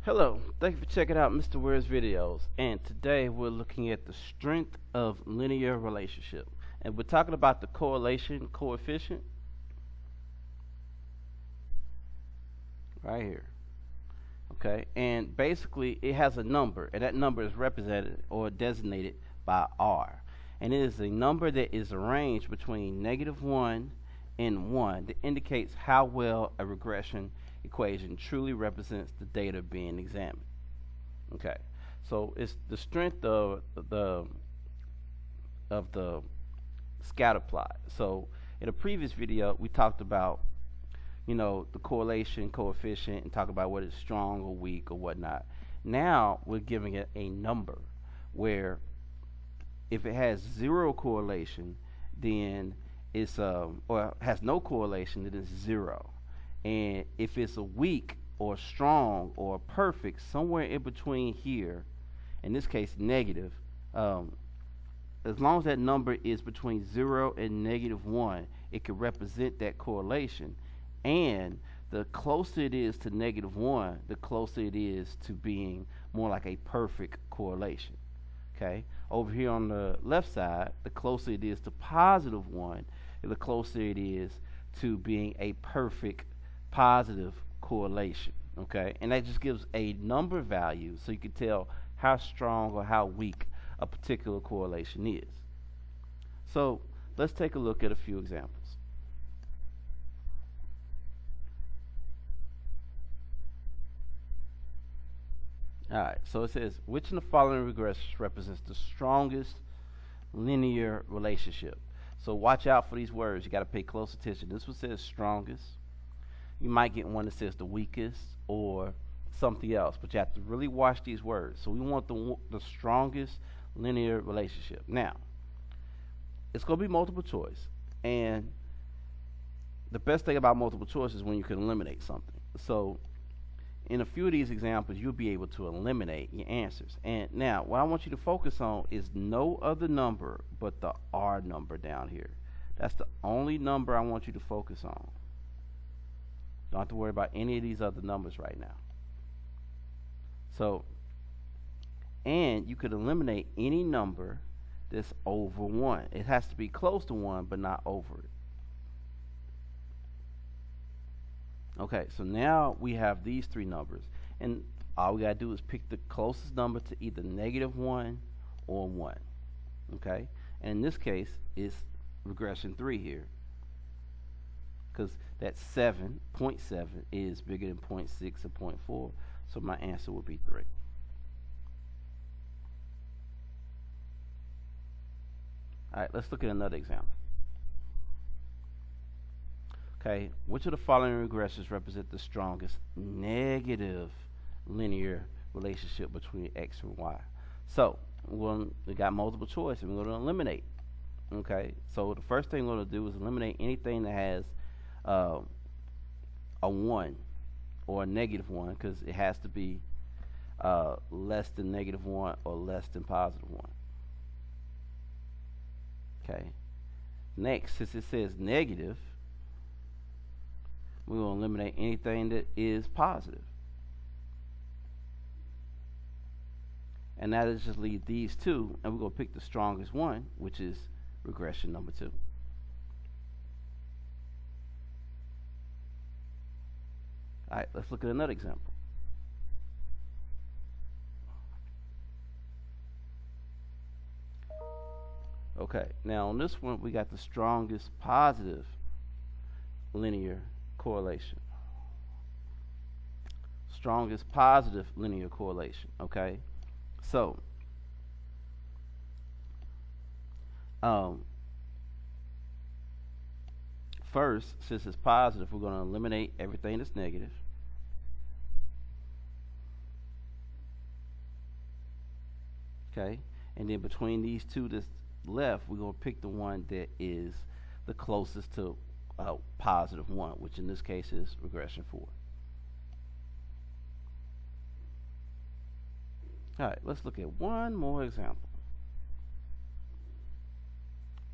Hello, thank you for checking out Mr. Ware's videos, and today we're looking at the strength of linear relationship, and we're talking about the correlation coefficient right here. Okay, and basically it has a number, and that number is represented or designated by R, and it is a number that is arranged between -1 and 1 that indicates how well a regression equation truly represents the data being examined. Okay, so it's the strength of the scatter plot. So in a previous video, we talked about the correlation coefficient and talk about whether it's strong or weak or whatnot. Now we're giving it a number where if it has zero correlation, then it's or has no correlation, then it's zero. And if it's a weak or strong or perfect, somewhere in between here, in this case negative, as long as that number is between 0 and -1, it can represent that correlation. And the closer it is to -1, the closer it is to being more like a perfect correlation. Okay, over here on the left side, the closer it is to +1, the closer it is to being a perfect positive correlation. Okay, and that just gives a number value so you can tell how strong or how weak a particular correlation is. So let's take a look at a few examples. Alright, so it says, which in the following regressions represents the strongest linear relationship? So watch out for these words. You got to pay close attention. This one says strongest. You might get one that says the weakest or something else, but you have to really watch these words. So we want the strongest linear relationship. Now, it's going to be multiple choice, and the best thing about multiple choice is when you can eliminate something. So in a few of these examples, you'll be able to eliminate your answers. And now, what I want you to focus on is no other number but the R number down here. That's the only number I want you to focus on. Don't have to worry about any of these other numbers right now. So, and you could eliminate any number that's over 1. It has to be close to 1, but not over it. Okay, so now we have these three numbers, and all we gotta do is pick the closest number to either -1 or 1. Okay, and in this case, it's regression 3 here, because that 7.7 is bigger than 0.6 or 0.4, so my answer would be 3. All right, let's look at another example. Okay, which of the following regressions represent the strongest negative linear relationship between x and y? So we got multiple choice, and we're going to eliminate. Okay, so the first thing we're going to do is eliminate anything that has a 1 or a -1, because it has to be less than -1 or less than +1. Okay, next, since it says negative, we will eliminate anything that is positive. And that is just leave these two, and we're going to pick the strongest one, which is regression number 2. Alright, let's look at another example. Okay, now on this one, we got the strongest positive linear correlation. Strongest positive linear correlation. Okay, so first, since it's positive, we're going to eliminate everything that's negative. Okay, and then between these two that's left, we're going to pick the one that is the closest to +1, which in this case is regression 4. Alright, let's look at one more example.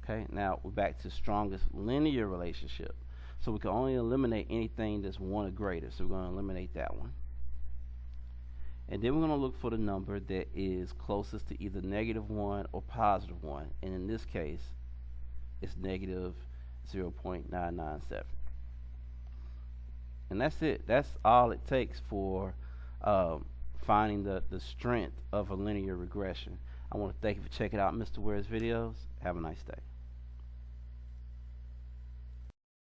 Okay, now we're back to strongest linear relationship. So we can only eliminate anything that's 1 or greater. So we're going to eliminate that one. And then we're going to look for the number that is closest to either -1 or +1. And in this case, it's negative 0.997. And that's it. That's all it takes for finding the strength of a linear regression. I want to thank you for checking out Mr. Ware's videos. Have a nice day.